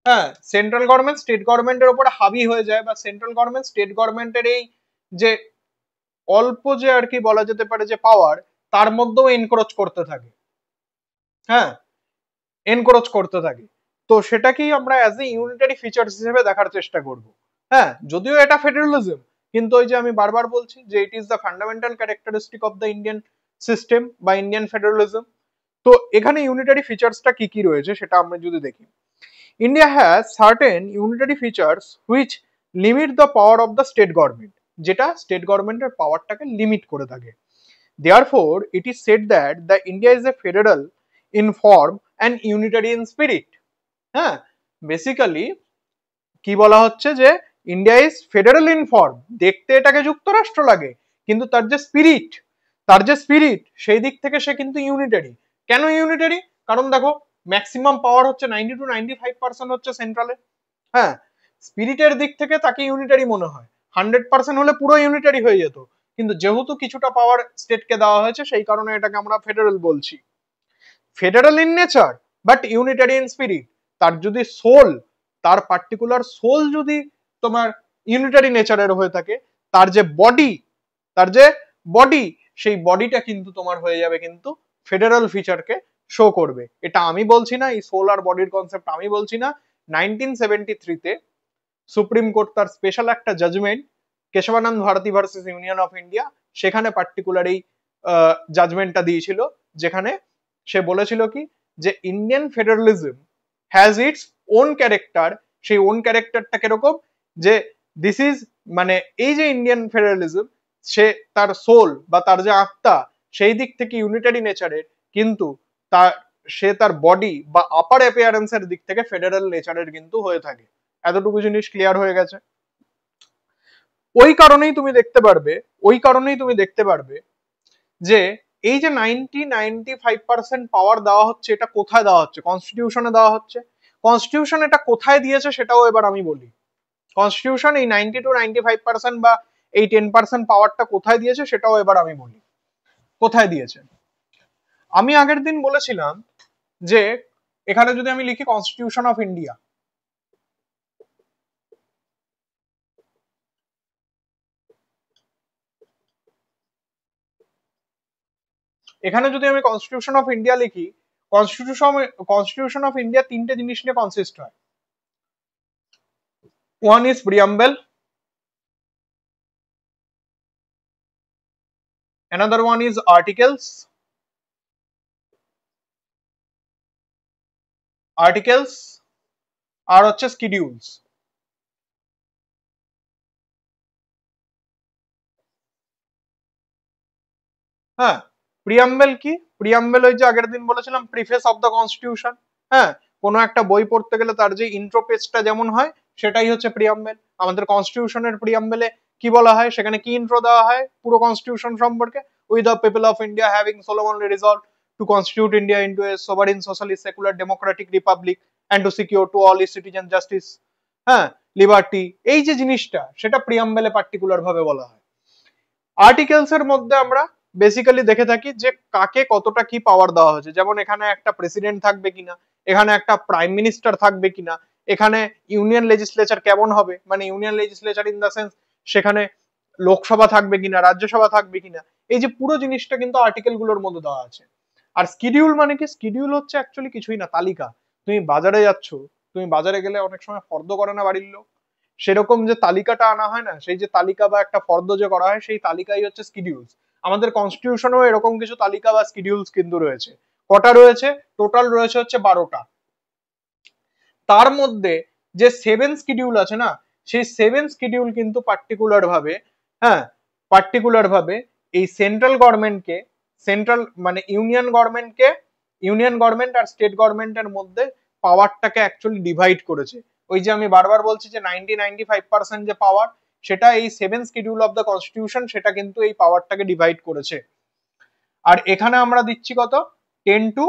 হ্যাঁ, সেন্ট্রাল গভর্নমেন্ট স্টেট গভর্নমেন্টের উপরে হাবি হয়ে যায়, বা সেন্ট্রাল গভর্নমেন্ট স্টেট গভর্নমেন্টের এই যে অল্প যে আর কি বলা যেতে পারে যে পাওয়ার, তার মধ্যেও এনক্রোচ করতে থাকে, হ্যাঁ, এনক্রোচ করতে থাকে। তো সেটাকেই আমরা অ্যাজ এ ইউনিটারি ফিচার্স হিসেবে দেখার চেষ্টা করব। হ্যাঁ, যদিও এটা ফেডারালিজম, কিন্তু ওই যে আমি বারবার বলছি যে it is the fundamental characteristic of the Indian system বা ইন্ডিয়ান ফেডারালিজম। তো এখানে ইউনিটারি ফিচার্সটা কি কি রয়েছে সেটা আমরা যদি দেখি, India has certain unitary features which limit the power of the state government, যেটা স্টেট গভর্নমেন্টের পাওয়ারটাকে লিমিট করে থাকে। Therefore, it is said that the India is a federal in form and unitary in spirit. হ্যাঁ, basically কি বলা হচ্ছে যে India is federal in form, দেখতে এটাকে যুক্তরাষ্ট্র লাগে, কিন্তু তার যে স্পিরিট সেই দিক থেকে সে কিন্তু ইউনিটারি। কেন ইউনিটারি? কারণ দেখো ম্যাক্সিমাম পাওয়ার হচ্ছে 90 to 95% হচ্ছে সেন্ট্রালে। হ্যাঁ, স্পিরিটের দিক থেকে তাকে ইউনিটারি মনে হয়, 100% হলে পুরো ইউনিটারি হয়ে যেত, কিন্তু যেহেতু কিছুটা পাওয়ার স্টেটকে দেওয়া হয়েছে সেই কারণে এটাকে আমরা ফেডারেল বলছি। Federal in nature but unitary in spirit. তার যদি সোল, তার পার্টিকুলার সোল যদি তোমার ইউনিটারি নেচারের হয়ে থাকে, তার যে বডি সেই বডিটা কিন্তু তোমার হয়ে যাবে কিন্তু ফেডারেল ফিচারকে শো করবে। এটা আমি বলছি না, এই সোল আর বডির কনসেপ্ট আমি বলছি না। 1973-তে সুপ্রিম কোর্ট তার স্পেশাল একটা judgement Keshavananda Bharati versus union of India, সেখানে পার্টিকুলার এই জাজমেন্টটা দিয়েছিল, যেখানে সে বলেছিল কি যে Indian federalism has its own character. সেই ওন ক্যারেক্টারটা কিরকম, যে দিস ইজ মানে এই যে ইন্ডিয়ান ফেডারালিজম, সে তার সোল বা তার যে আত্মা সেই দিক থেকে ইউনিটারি নেচারের, কিন্তু তার সে তার বডি বা আপার অ্যাপিয়ারেন্সের দিক থেকে ফেডারেল নেচারের কিন্তু হয়ে থাকে। এতটুকু জিনিস ক্লিয়ার হয়ে গেছে। ওই কারণেই তুমি দেখতে পারবে যে এই যে 95% পাওয়ার দেওয়া হচ্ছে, এটা কোথায় দেওয়া হচ্ছে? কনস্টিটিউশনে দেওয়া হচ্ছে। কনস্টিটিউশন এটা কোথায় দিয়েছে সেটাও এবার আমি বলি। কনস্টিটিউশন এই 90-95% বা এই 10% পাওয়ারটা কোথায় দিয়েছে সেটাও এবার আমি বলি। কোথায় দিয়েছে? আমি আগের দিন বলেছিলাম যে এখানে যদি আমি লিখি কনস্টিটিউশন অফ ইন্ডিয়া, এখানে যদি আমি কনস্টিটিউশন অফ ইন্ডিয়া লিখি, কনস্টিটিউশন অফ ইন্ডিয়া তিনটে জিনিস নিয়ে কনসিস্ট হয়। One is preamble, another one is articles আর হচ্ছে schedules। হ্যাঁ, প্রিয়াম্বল কি? প্রিয়াম্বল ওই যে আগের দিন বলেছিলাম প্রিফেস অফ দ্য কনস্টিটিউশন। হ্যাঁ, কোনো একটা বই পড়তে গেলে তার যে ইন্ট্রো পেজটা যেমন হয় সেটাই হচ্ছে প্রিয়াম্বল। আমাদের কনস্টিটিউশনের প্রিয়াম্বলে কি বলা হয়, সেখানে কি ইন্ট্রো দেওয়া হয় পুরো কনস্টিটিউশন সম্পর্কে? We the people of India having solemnly resolved to constitute India into a sovereign socialist secular democratic republic and to secure to all its citizens justice, হ্যাঁ, লিবার্টি, এই যে জিনিসটা সেটা প্রিয়াম্বলে পার্টিকুলার ভাবে বলা হয়। আর্টিকেলস এর মধ্যে আমরা বেসিক্যালি দেখে থাকি যে কাকে কতটা কি পাওয়ার দেওয়া হয়েছে, যেমন এখানে একটা প্রেসিডেন্ট থাকবে কিনা, এখানে একটা প্রাইম মিনিস্টার থাকবে কিনা, এখানে ইউনিয়ন লেজিসলেচার কেমন হবে, মানে union legislature in the sense সেখানে লোকসভা থাকবে কিনা, রাজ্যসভা থাকবে কিনা, এই যে পুরো জিনিসটা কিন্তু আর্টিকেল গুলোর মধ্যে দেওয়া আছে। আর স্কিডিউল মানে কি? স্কিডিউল হচ্ছে অ্যাকচুয়ালি কিছুই না, তালিকা। তুমি বাজারে যাচ্ছ, তুমি বাজারে গেলে অনেক সময় ফর্দ করে না বাড়ির লোক, সেরকম যে তালিকাটা আনা হয় না, সেই যে তালিকা বা একটা ফর্দ যে করা হয়, সেই তালিকাই হচ্ছে স্কিডিউলস। আমাদের কনস্টিটিউশনেও এরকম কিছু তালিকা বা স্কিডিউলস কিন্তু রয়েছে। কটা রয়েছে? টোটাল রয়েছে হচ্ছে 12টা। তার মধ্যে যে 7 স্কিডিউল আছে না, সেই 7 স্কিডিউল কিন্তু পার্টিকুলার ভাবে এই সেন্ট্রাল গভর্নমেন্টকে, সেন্ট্রাল মানে ইউনিয়ন গভর্নমেন্ট আর স্টেট গভর্নমেন্টের মধ্যে পাওয়ারটাকে অ্যাকচুয়ালি ডিভাইড করেছে। ওই যে আমি বারবার বলছি যে 90-95% যে পাওয়ার, সেটা এই 7 স্কিডিউল অফ দ্য কনস্টিটিউশন সেটা কিন্তু এই পাওয়ারটাকে ডিভাইড করেছে। আর এখানে আমরা দিচ্ছি কত? 10 টু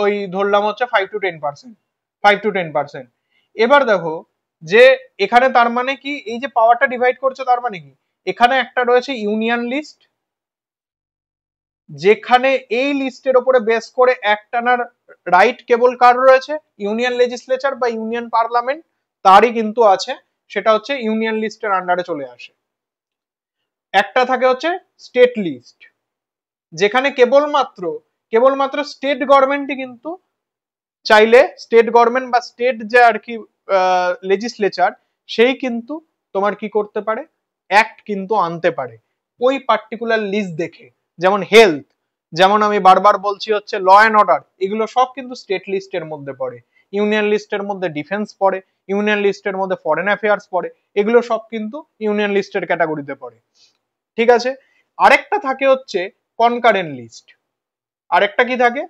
ওই ধরলাম হচ্ছে 5 to 10%। এবার দেখো যে এখানে তার মানে কি, এই যে পাওয়ারটা ডিভাইড করছে তার মানে কি, এখানে একটা রয়েছে ইউনিয়ন লিস্ট, যেখানে এই লিস্টের উপরে বেস করে একটানার রাইট কেবল কার রয়েছে? ইউনিয়ন লেজিসলেচার বা ইউনিয়ন পার্লামেন্ট তারই কিন্তু আছে, সেটা হচ্ছে ইউনিয়ন লিস্টের আন্ডারে চলে আসে। একটা থাকে হচ্ছে স্টেট লিস্ট, যেখানে কেবলমাত্র স্টেট গভর্নমেন্টই কিন্তু চাইলে, স্টেট গভর্নমেন্ট বা স্টেট যে আর কি লেজিসলেচার, সেই কিন্তু তোমার কি করতে পারে, অ্যাক্ট কিন্তু আনতে পারে ওই পার্টিকুলার লিস্ট দেখে। যেমন হেলথ, যেমন আমি বারবার বলছি হচ্ছে ল অ্যান্ড অর্ডার, এগুলো সব কিন্তু স্টেট লিস্টের মধ্যে পড়ে। ইউনিয়ন লিস্টের মধ্যে ডিফেন্স পড়ে, ইউনিয়ন লিস্টের মধ্যে ফরেন অ্যাফেয়ার্স পড়ে, এগুলো সব কিন্তু ইউনিয়ন লিস্টের ক্যাটাগরিতে পড়ে। ঠিক আছে, আরেকটা থাকে হচ্ছে কনকারেন্ট লিস্ট। আরেকটা কি থাকে?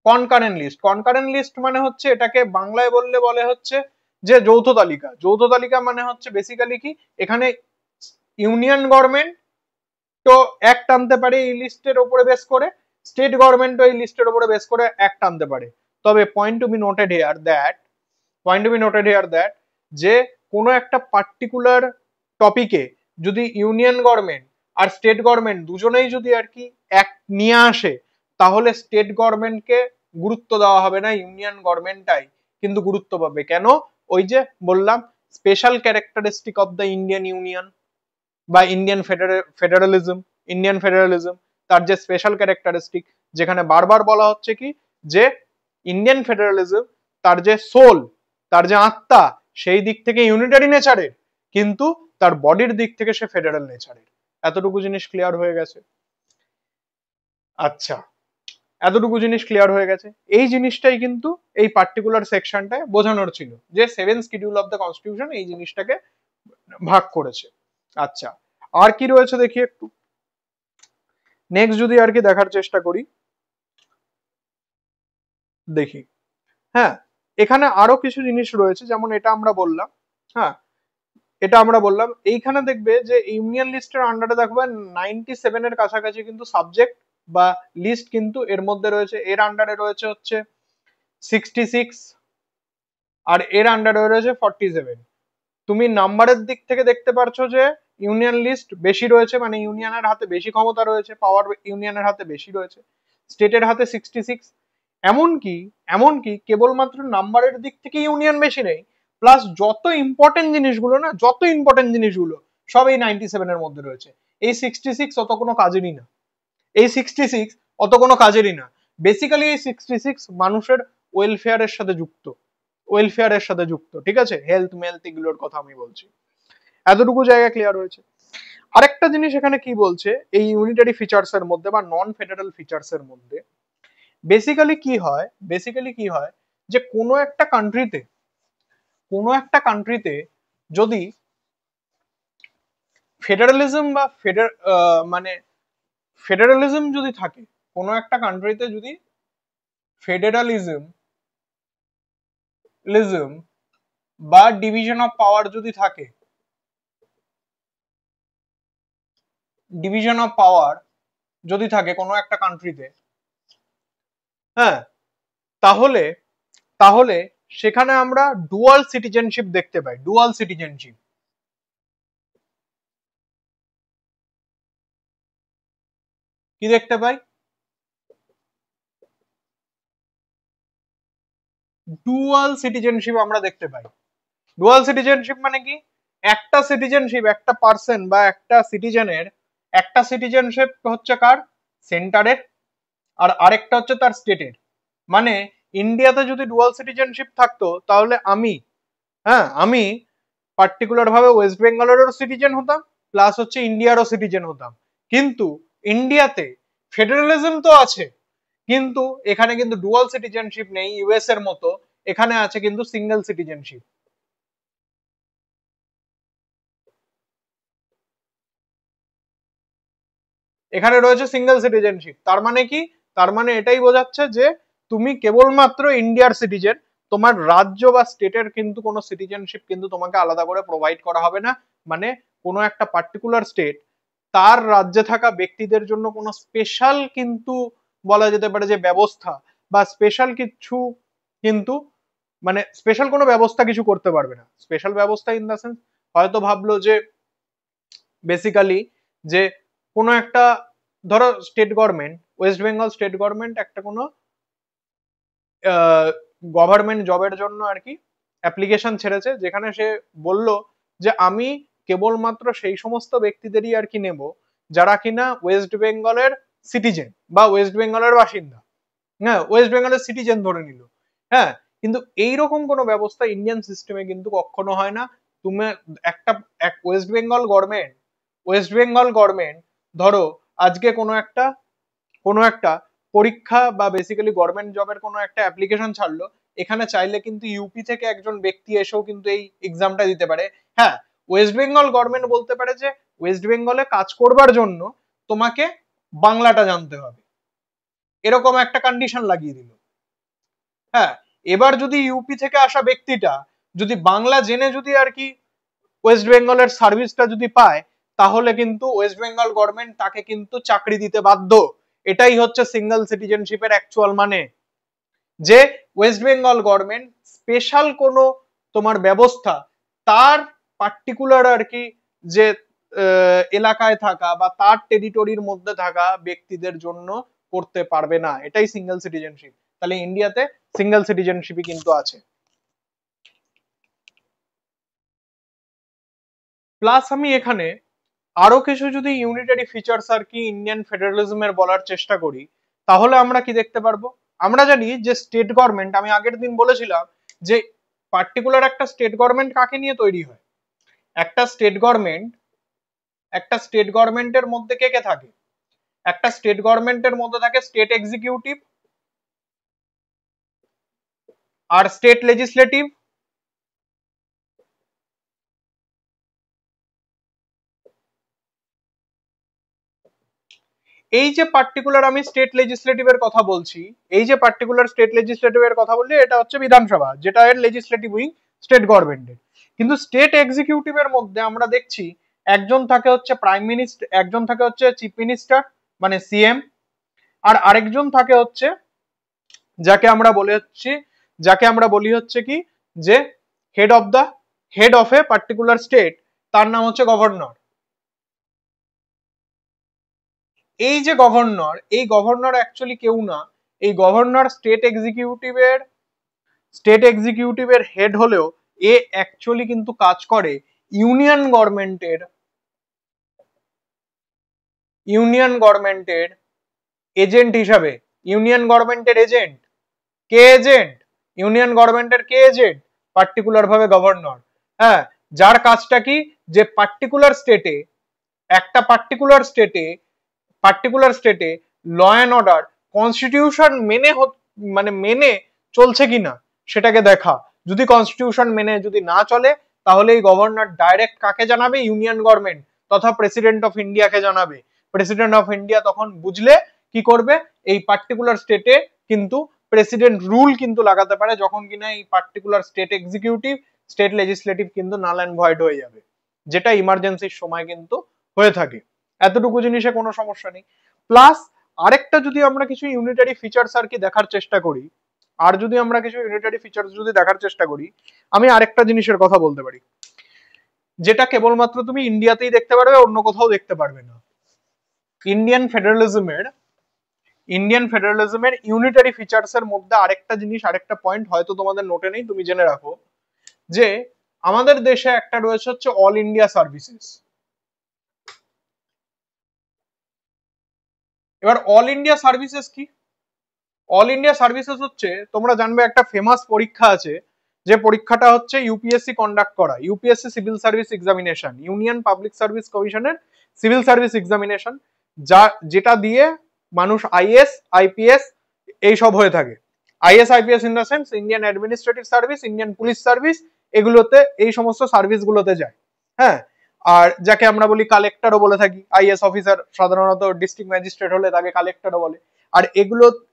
কনকারেন্ট লিস্ট মানে হচ্ছে, এটাকে বাংলায় বলে হচ্ছে যে যৌথ তালিকা। যৌথ তালিকা মানে হচ্ছে বেসিক্যালি কি, এখানে ইউনিয়ন গভর্নমেন্ট তো অ্যাক্ট আনতে পারে এই লিস্টের উপরে বেস করে, স্টেট গভর্নমেন্ট এই লিস্টের উপরে বেস করে অ্যাক্ট আনতে পারে। তবে point to be noted here that যে কোনো একটা পার্টিকুলার টপিকে যদি ইউনিয়ন গভর্নমেন্ট আর স্টেট গভর্নমেন্ট দুজনেই যদি আর কি অ্যাক্ট নিয়ে আসে, তাহলে স্টেট গভর্নমেন্টকে গুরুত্ব দেওয়া হবে না, ইউনিয়ন গভর্নমেন্টটাই কিন্তু গুরুত্ব পাবে। কেন? ওই যে বললাম, special characteristic of the Indian union বা ইন্ডিয়ান ফেডারেলিজম। তার যে স্পেশাল ক্যারেক্টারিস্টিক, যেখানে বারবার বলা হচ্ছে কি যে ইন্ডিয়ান ফেডারালিজম তার যে সোল, তার যে আত্মা, সেই দিক থেকে ইউনিটারি নেচারের, কিন্তু তার বডির দিক থেকে সে ফেডারেল নেচারের। এতটুকু জিনিস ক্লিয়ার হয়ে গেছে? আচ্ছা, এতটুকু জিনিস ক্লিয়ার হয়ে গেছে। এই জিনিসটাই কিন্তু এই পার্টিকুলার সেকশনটায় বোঝানোর ছিল, যে 7 শিডিউল অফ দ্য কনস্টিটিউশন এই জিনিসটাকে ভাগ করেছে। আচ্ছা, আর কি রয়েছে দেখি একটু, নেক্সট যদি আর কি দেখার চেষ্টা করি, দেখি। হ্যাঁ, এখানে আরো কিছু জিনিস রয়েছে, যেমন এটা আমরা বললাম। হ্যাঁ, এটা আমরা বললাম। এইখানে দেখবে যে ইউনিয়ন লিস্টের আন্ডারে দেখবে 97 এর কাছাকাছি কিন্তু সাবজেক্ট বা লিস্ট কিন্তু এর মধ্যে রয়েছে। এর আন্ডারে রয়েছে হচ্ছে 66, আর এর আন্ডারে রয়েছে 47। তুমি নাম্বারের দিক থেকে দেখতে পারছো যে ইউনিয়ন লিস্ট বেশি রয়েছে, মানে ইউনিয়নের হাতে বেশি ক্ষমতা রয়েছে, পাওয়ার ইউনিয়নের হাতে বেশি রয়েছে, স্টেটের হাতে 66। এমনকি কেবলমাত্র নাম্বারের দিক থেকে ইউনিয়ন বেশি নেই, প্লাস যত ইম্পর্টেন্ট জিনিসগুলো সব এই 97 এর মধ্যে রয়েছে। এই 66 অত কোনো কাজেরই না, বেসিক্যালি এই 66 মানুষের ওয়েলফেয়ারের সাথে যুক্ত, ঠিক আছে? হেলথ মেলথ এগুলোর কথা আমি বলছি। এতটুকু জায়গা ক্লিয়ার হয়েছে। আরেকটা জিনিস এখানে কি বলছে, এই ইউনিটারি ফিচার্স এর মধ্যে বা নন ফেডারেল ফিচার্স এর মধ্যে বেসিক্যালি কি হয় যে কোনো একটা কান্ট্রিতে যদি ফেডারালিজম বা ফেডারালিজম যদি থাকে, কোনো একটা কান্ট্রিতে যদি ফেডারালিজম বা ডিভিশন অফ পাওয়ার যদি থাকে, কোনো একটা কান্ট্রিতে, হ্যাঁ, তাহলে সেখানে আমরা ডুয়াল সিটিজেনশিপ দেখতে পাই। কি দেখতে পাই? ডুয়াল সিটিজেনশিপ আমরা দেখতে পাই। ডুয়াল সিটিজেনশিপ মানে কি? একটা সিটিজেনশিপ, একটা পার্সন বা একটা সিটিজেনশিপ হচ্ছে কার? সেন্টারের, আর আরেকটা হচ্ছে তার স্টেটের। মানে ইন্ডিয়াতে যদি ডুয়াল সিটিজেনশিপ থাকতো, তাহলে আমি পার্টিকুলার ভাবে ওয়েস্ট বেঙ্গলেরও সিটিজেন হতাম, প্লাস হচ্ছে ইন্ডিয়ারও সিটিজেন হতাম। কিন্তু ইন্ডিয়াতে ফেডারালিজম তো আছে, কিন্তু এখানে কিন্তু ডুয়াল সিটিজেনশিপ নেই ইউএস এর মতো, এখানে আছে কিন্তু সিঙ্গেল সিটিজেনশিপ। এখানে রয়েছে সিঙ্গেল সিটিজেনশিপ। তার মানে কি? তার মানে এটাই বোঝাচ্ছে যে তুমি কেবলমাত্র ইন্ডিয়ার সিটিজেন, তোমার রাজ্য বা স্টেটের কিন্তু কোনো সিটিজেনশিপ কিন্তু তোমাকে আলাদা করে প্রোভাইড করা হবে না। মানে কোনো একটা পার্টিকুলার স্টেট তার রাজ্যে থাকা ব্যক্তিদের জন্য কোনো স্পেশাল কিন্তু বলা যেতে পারে যে ব্যবস্থা বা স্পেশাল কিছু কিন্তু মানে স্পেশাল কোনো ব্যবস্থা কিছু করতে পারবে না। স্পেশাল ব্যবস্থা ইন দা সেন্স হয়তো ভাবলো যে বেসিক্যালি যে কোনো একটা, ধরো state government, West Bengal state government একটা কোনো গভর্নমেন্ট জবের জন্য আর কি অ্যাপ্লিকেশন ছেড়েছে, যেখানে সে বলল যে আমি কেবলমাত্র সেই সমস্ত ব্যক্তিদেরই আর কি নেব যারা কিনা ওয়েস্ট বেঙ্গলের সিটিজেন বা ওয়েস্ট বেঙ্গলের বাসিন্দা। হ্যাঁ, ওয়েস্ট বেঙ্গলের সিটিজেন ধরে নিল। হ্যাঁ, কিন্তু এইরকম কোনো ব্যবস্থা ইন্ডিয়ান সিস্টেমে কিন্তু কখনো হয় না। তুমি একটা ওয়েস্ট বেঙ্গল গভর্নমেন্ট ধরো আজকে কোনো একটা পরীক্ষা বা বেসিক্যালি গভর্নমেন্ট জবের কোনো একটা অ্যাপ্লিকেশন ছাড়লো, এখানে চাইলে কিন্তু ইউপি থেকে একজন ব্যক্তি এসেও কিন্তু এই এক্সামটা দিতে পারে। হ্যাঁ, ওয়েস্ট বেঙ্গল গভর্নমেন্ট বলতে পারে যে ওয়েস্ট বেঙ্গলে কাজ করবার জন্য তোমাকে বাংলাটা জানতে হবে, এরকম একটা কন্ডিশন লাগিয়ে দিল। হ্যাঁ, এবার যদি ইউপি থেকে আসা ব্যক্তিটা যদি বাংলা জেনে যদি আর কি ওয়েস্ট বেঙ্গলের সার্ভিসটা যদি পায়, তাহলে কিন্তু ওয়েস্ট বেঙ্গল গভর্নমেন্ট তাকে কিন্তু চাকরি দিতে বাধ্য। এটাই হচ্ছে সিঙ্গেল সিটিজেনশিপের অ্যাকচুয়াল মানে, যে ওয়েস্ট বেঙ্গল গভর্নমেন্ট স্পেশাল কোনো তোমার ব্যবস্থা তার পার্টিকুলার আর কি যে এলাকায় থাকা বা তার টেরিটরির মধ্যে থাকা ব্যক্তিদের জন্য করতে পারবে না। এটাই সিঙ্গেল সিটিজেনশিপ। তাহলে ইন্ডিয়াতে সিঙ্গেল সিটিজেনশিপই কিন্তু আছে। প্লাস আমি এখানে আরো কিছু যদি ইউনিটারি ফিচার্স আর কি ইন্ডিয়ান ফেডারেলিজমের বলার চেষ্টা করি, তাহলে আমরা কি দেখতে পারবো? আমরা জানি যে স্টেট গভর্নমেন্ট, আমি আগের দিন বলেছিলাম যে পার্টিকুলার একটা স্টেট গভর্নমেন্ট কাকে নিয়ে তৈরি হয়। একটা স্টেট গভর্নমেন্টের মধ্যে কে কে থাকে? একটা স্টেট গভর্নমেন্টের মধ্যে থাকে স্টেট এক্সিকিউটিভ আর স্টেট লেজিসলেটিভ। এই যে পার্টিকুলার আমি স্টেট লেজিসলেটিভের কথা বলছি, এটা হচ্ছে বিধানসভা, যেটা এর লেজিসলেটিভ উইং স্টেট গভর্নমেন্টের। কিন্তু স্টেট এক্সিকিউটিভের মধ্যে আমরা দেখছি একজন থাকে হচ্ছে প্রাইম মিনিস্টার, একজন থাকে হচ্ছে চিফ মিনিস্টার মানে সিএম, আর আরেকজন থাকে হচ্ছে যাকে আমরা বলি হচ্ছে কি যে head of a particular state, তার নাম হচ্ছে গভর্নর। এই যে গভর্নর অ্যাকচুয়ালি কেউ না, এই গভর্নর স্টেট এক্সিকিউটিভের হেড হলেও এ অ্যাকচুয়ালি কিন্তু কাজ করে ইউনিয়ন গভর্নমেন্টের এজেন্ট হিসাবে। ইউনিয়ন গভর্নমেন্টের এজেন্ট ইউনিয়ন গভর্নমেন্টের কে এজেন্ট? পার্টিকুলার ভাবে গভর্নর। হ্যাঁ, যার কাজটা কি, যে পার্টিকুলার স্টেটে ল অ্যান্ড অর্ডার কনস্টিটিউশন মেনে চলছে কিনা সেটাকে দেখা। যদি কনস্টিটিউশন মেনে যদি না চলে, তাহলে এই গভর্নর ডাইরেক্ট কাকে জানাবে? ইউনিয়ন গভর্নমেন্ট তথা প্রেসিডেন্ট অফ ইন্ডিয়াকে জানাবে। প্রেসিডেন্ট অফ ইন্ডিয়া তখন বুঝলে কি করবে? এই পার্টিকুলার স্টেটে কিন্তু প্রেসিডেন্ট রুল কিন্তু লাগাতে পারে, যখন কিনা এই পার্টিকুলার স্টেট লেজিসলেটিভ কিন্তু নাল অ্যান্ড ভয়েড হয়ে যাবে, যেটা ইমার্জেন্সির সময় কিন্তু হয়ে থাকে। এতটুকু জিনিসে কোনো সমস্যা নেই। প্লাস আরেকটা যদি আমরা কিছু ইউনিটারি ফিচার্স আর কি দেখার চেষ্টা করি, আমি আরেকটা জিনিসের কথা বলতে পারি, যেটা কেবলমাত্র তুমি ইন্ডিয়াতেই দেখতে পারবে, অন্য কোথাও দেখতে পারবে না। ইন্ডিয়ান ফেডারেলিজমের ইউনিটারি ফিচার্স এর মধ্যে আরেকটা পয়েন্ট হয়তো তোমাদের নোটে নেই, তুমি জেনে রাখো যে আমাদের দেশে একটা রয়েছে হচ্ছে অল ইন্ডিয়া সার্ভিসেস। এবার অল ইন্ডিয়া সার্ভিসেস কি? অল ইন্ডিয়া সার্ভিসেস হচ্ছে, তোমরা জানবে একটা ফেমাস পরীক্ষা আছে, যে পরীক্ষাটা হচ্ছে ইউপিএসসি কন্ডাক্ট করা, UPSC civil service examination, union public service কমিশনের সিভিল সার্ভিস এক্সামিনেশন, যেটা দিয়ে মানুষ আইএস আইপিএস এইসব হয়ে থাকে। Is IPS in the sense Indian administrative service, Indian police service, এগুলোতে এই সমস্ত সার্ভিস গুলোতে যায়। হ্যাঁ, আর যাকে আমরা বলি কালেক্টরও বলে থাকি, আইএস অফিসার সাধারণত ডিস্ট্রিক্ট ম্যাজিস্ট্রেট হলে তাকে কালেক্টরও বলে। আর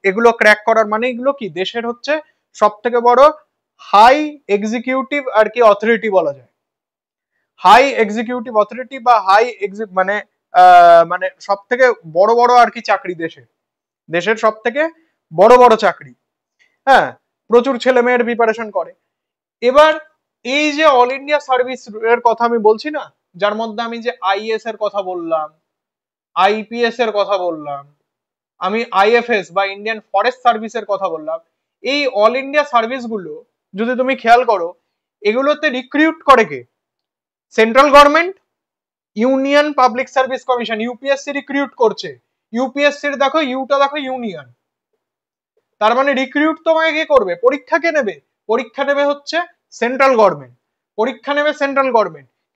এগুলো ক্র্যাক করার মানে এগুলো কি, দেশের হচ্ছে সব থেকে বড় হাই এক্সিকিউটিভ আর কি অথরিটি বলা যায়। হাই এক্সিকিউটিভ অথরিটি বা মানে সব থেকে বড় আর কি চাকরি দেশের সব থেকে বড় চাকরি। হ্যাঁ, প্রচুর ছেলে মেয়ের প্রিপারেশন করে। এবার এই যে অল ইন্ডিয়া সার্ভিস এর কথা আমি বলছি না, যার মধ্যে আমি যে আইএস এর কথা বললাম, আইপিএস এর কথা বললাম, আমি আইএফএস বা ইন্ডিয়ান ফরেস্ট সার্ভিসের কথা বললাম, এই অল ইন্ডিয়া সার্ভিস গুলো যদি তুমি খেয়াল করো, এগুলোতে রিক্রুট করে কে? Central government, union public service commission, UPSC recruit করছে। ইউপিএসসির দেখো ইউটা দেখো ইউনিয়ন, তার মানে রিক্রুট তোমাকে কে করবে? পরীক্ষা নেবে হচ্ছে সেন্ট্রাল গভর্নমেন্ট।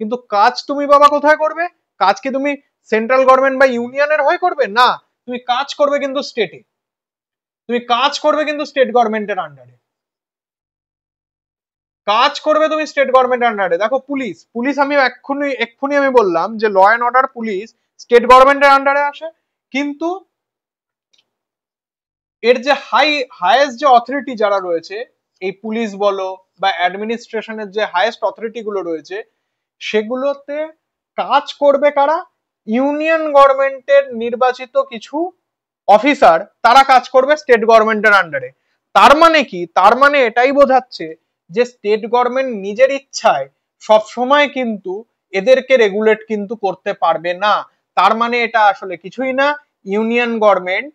কিন্তু কাজ তুমি বাবা কোথায় করবে? কাজ কি তুমি সেন্ট্রাল গভর্নমেন্ট বা ইউনিয়নের হয়ে করবে? না, তুমি কাজ করবে কিন্তু স্টেট গভর্নমেন্টের আন্ডারে। দেখো পুলিশ আমি এক্ষুনি আমি বললাম যে law and order police state গভর্নমেন্টের আন্ডারে আসে, কিন্তু এর যে হাইয়েস্ট যে অথরিটি যারা রয়েছে, এই পুলিশ বলো বা অ্যাডমিনিস্ট্রেশনের যে হাইয়েস্ট অথরিটি গুলো রয়েছে, সেগুলোতে কাজ করবে কারা? ইউনিয়ন গভর্নমেন্টের নির্বাচিত কিছু অফিসার, তারা কাজ করবে স্টেট গভর্নমেন্টের আন্ডারে। তার মানে কি? তার মানে এটাই বোঝাচ্ছে যে স্টেট গভর্নমেন্ট নিজের ইচ্ছায় সব সময় কিন্তু এদেরকে রেগুলেট কিন্তু করতে পারবে না। তার মানে এটা আসলে কিছুই না, ইউনিয়ন গভর্নমেন্ট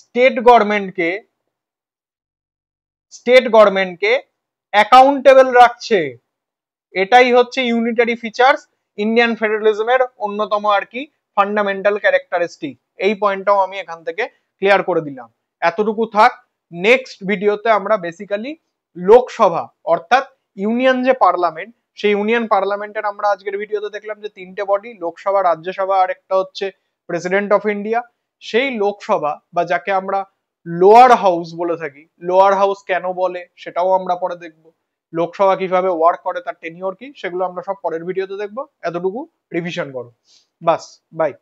স্টেট গভর্নমেন্টকে অ্যাকাউন্টেবল রাখছে। এটাই হচ্ছে ইউনিটারি ফিচার্স ইন্ডিয়ান ফেডারেলিজমের অন্যতম আর কি ফান্ডামেন্টাল ক্যারেক্টারিস্টিক। এই পয়েন্টটাও আমি এখান থেকে ক্লিয়ার করে দিলাম। এতটুকু থাক। নেক্সট ভিডিওতে আমরা বেসিক্যালি লোকসভা অর্থাৎ ইউনিয়ন যে পার্লামেন্ট, সেই ইউনিয়ন পার্লামেন্টের আমরা আজকের ভিডিওতে দেখলাম যে তিনটে বডি, লোকসভা, রাজ্যসভা আর একটা হচ্ছে প্রেসিডেন্ট অফ ইন্ডিয়া। সেই লোকসভা বা যাকে আমরা লোয়ার হাউস বলে থাকি, লোয়ার হাউস কেন বলে সেটাও আমরা পরে দেখবো। লোকসভা কিভাবে ওয়ার্ক করে, তার টেনিওর কি, সেগুলো আমরা সব পরের ভিডিওতে দেখবো। এতটুকু রিভিশন করো। বাস, বাই।